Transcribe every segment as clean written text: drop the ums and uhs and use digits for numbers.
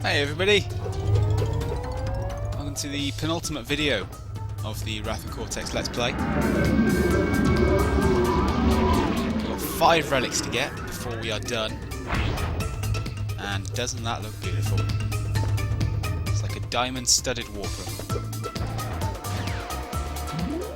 Hey everybody! Welcome to the penultimate video of the Wrath of Cortex Let's Play. We've got 5 relics to get before we are done. And doesn't that look beautiful? It's like a diamond-studded warp room.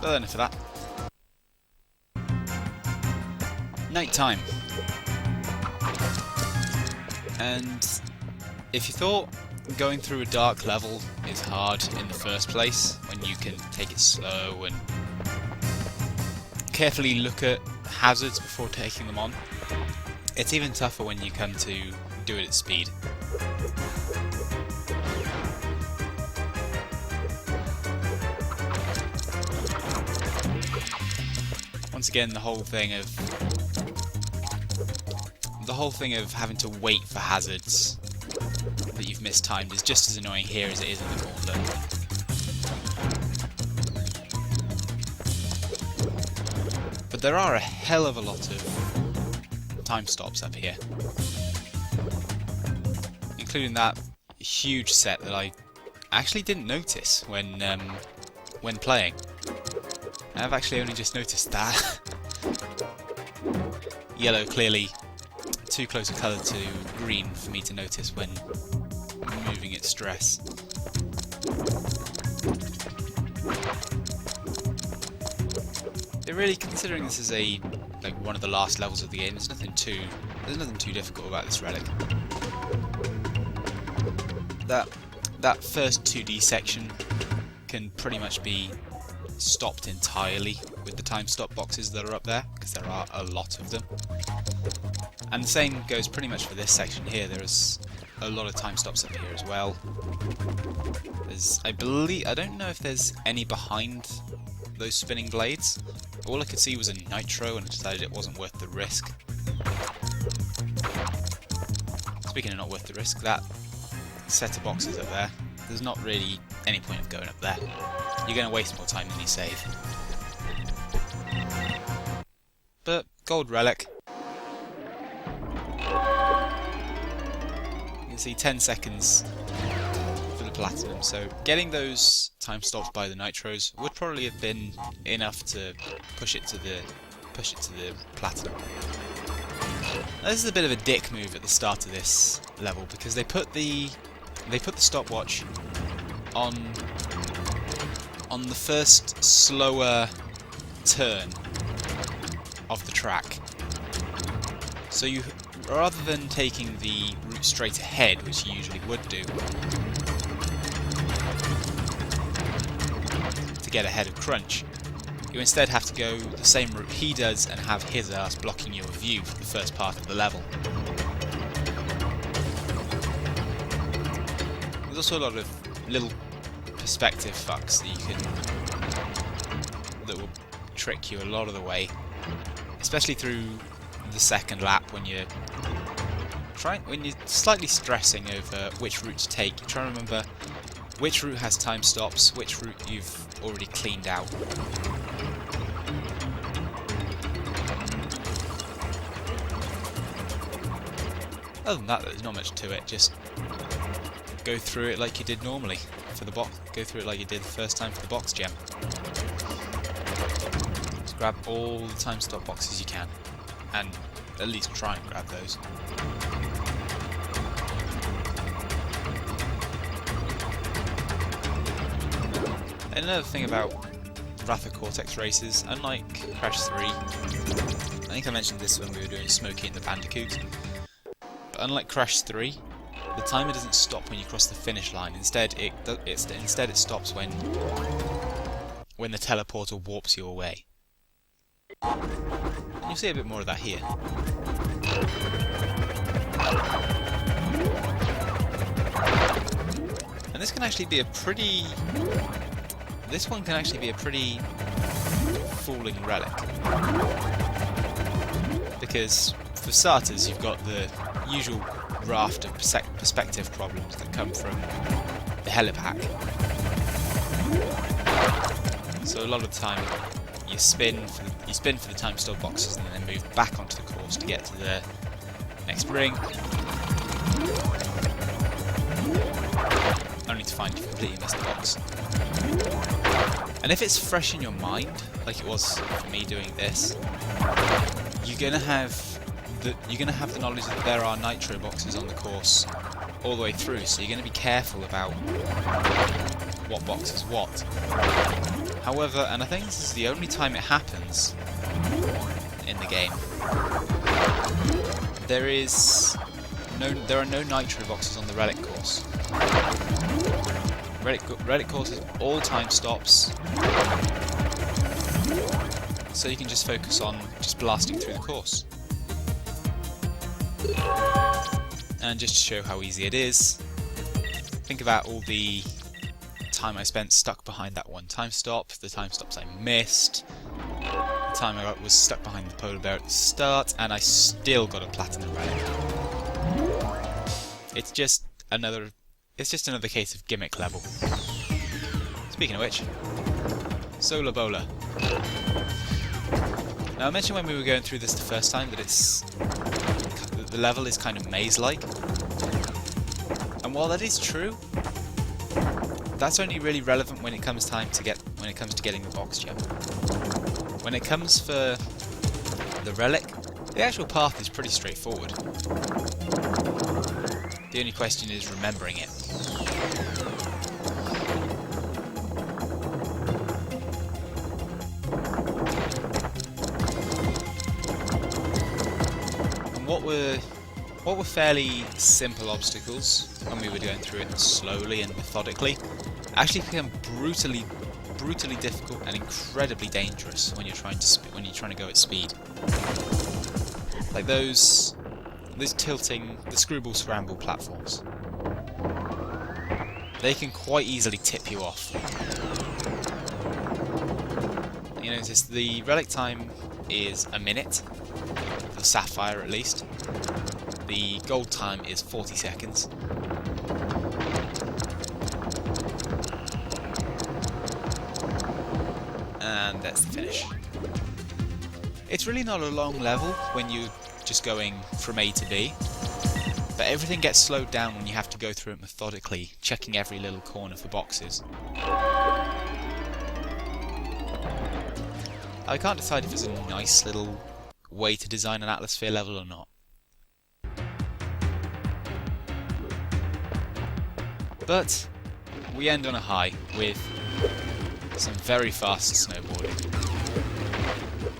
But enough of that. Night time. And if you thought going through a dark level is hard in the first place, when you can take it slow and carefully look at hazards before taking them on, it's even tougher when you come to do it at speed. Once again, the whole thing of having to wait for hazards that you've mistimed is just as annoying here as it is in the Gauntlet. But there are a hell of a lot of time stops up here, including that huge set that I actually didn't notice when playing. I've actually only just noticed that. Yellow clearly too close a colour to green for me to notice when moving its stress. But really, considering this is one of the last levels of the game, there's nothing too difficult about this relic. That first 2D section can pretty much be stopped entirely with the time stop boxes that are up there, because there are a lot of them. And the same goes pretty much for this section here. There's a lot of time stops up here as well. I don't know if there's any behind those spinning blades. All I could see was a nitro and I decided it wasn't worth the risk. Speaking of not worth the risk, that set of boxes up there, there's not really any point of going up there. You're going to waste more time than you save. But gold relic. You can see 10 seconds for the platinum, so getting those time stops by the nitros would probably have been enough to push it to the platinum. Now, this is a bit of a dick move at the start of this level, because they put the stopwatch on the first slower turn of the track. So you, rather than taking the route straight ahead, which you usually would do, to get ahead of Crunch, you instead have to go the same route he does and have his ass blocking your view for the first part of the level. There's also a lot of little perspective fucks that will trick you a lot of the way, especially through the second lap when you're slightly stressing over which route to take. You're trying to remember which route has time stops, which route you've already cleaned out. Other than that, there's not much to it. Just go through it like you did normally for the box. Go through it like you did the first time for the box gem. Just grab all the time stop boxes you can, and at least try and grab those. Another thing about Wrath of Cortex races, unlike Crash 3, I think I mentioned this when we were doing Smokey and the Bandicoot, but unlike Crash 3, the timer doesn't stop when you cross the finish line. Instead, it stops when the teleporter warps you away. And you'll see a bit more of that here. And this can actually be a pretty... This one can actually be a pretty fooling relic. Because, for starters, you've got the usual raft of perspective problems that come from the Helipad. So a lot of the time you spin for the time stop boxes and then move back onto the course to get to the next ring. to find you've completely missed the box. And if it's fresh in your mind, like it was for me doing this, you're gonna have the knowledge that there are nitro boxes on the course all the way through, so you're gonna be careful about what box is what. However, and I think this is the only time it happens in the game, there are no nitro boxes on the relic course. Relic course is all time stops, so you can just focus on just blasting through the course. And just to show how easy it is, think about all the time I spent stuck behind that one time stop, the time stops I missed, the time I was stuck behind the polar bear at the start, and I still got a platinum relic. It's just another case of gimmick level. Speaking of which, Solar Bowler. Now I mentioned when we were going through this the first time that the level is kind of maze-like, and while that is true, that's only really relevant when it comes to getting the box gem. When it comes for the relic, the actual path is pretty straightforward. The only question is remembering it. And what were fairly simple obstacles when we were going through it slowly and methodically actually become brutally difficult and incredibly dangerous when you're trying to go at speed. Like those tilting, the screwball scramble platforms. They can quite easily tip you off. You notice the relic time is a minute, for the sapphire at least. The gold time is 40 seconds. And that's the finish. It's really not a long level when you're just going from A to B, but everything gets slowed down when you have to go through it methodically, checking every little corner for boxes. I can't decide if it's a nice little way to design an atmosphere level or not. But we end on a high with some very fast snowboarding.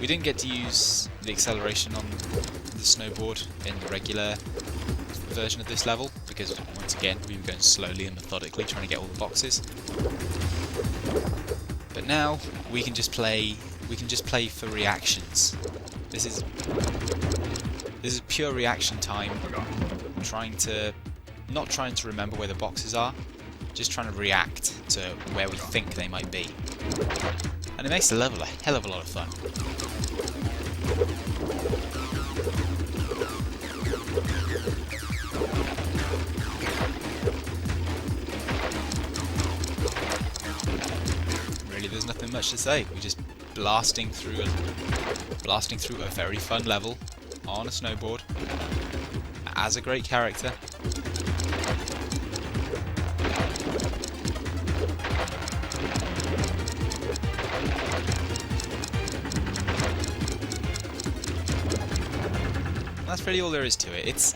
We didn't get to use the acceleration on the snowboard in the regular version of this level because, once again, we were going slowly and methodically trying to get all the boxes. But now we can just play for reactions. This is pure reaction time, not trying to remember where the boxes are, just trying to react to where we think they might be. And it makes the level a hell of a lot of fun. Really, there's nothing much to say. We're just blasting through a very fun level on a snowboard as a great character. That's really all there is to it.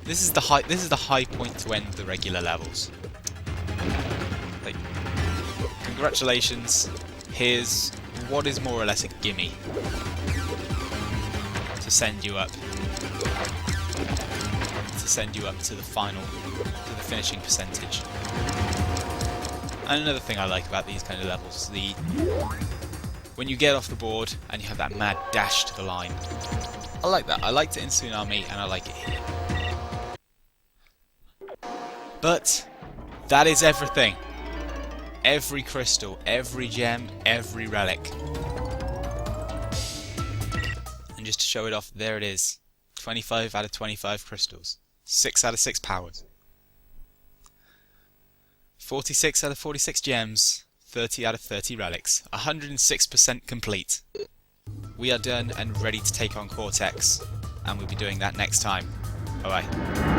This is the high point to end the regular levels. Like, congratulations. Here's what is more or less a gimme to send you up to the finishing percentage. And another thing I like about these kind of levels, when you get off the board and you have that mad dash to the line. I like that. I liked it in Tsunami and I like it here. But that is everything. Every crystal, every gem, every relic. And just to show it off, there it is. 25 out of 25 crystals. 6 out of 6 powers. 46 out of 46 gems. 30 out of 30 relics. 106% complete. We are done and ready to take on Cortex. And we'll be doing that next time. Bye bye.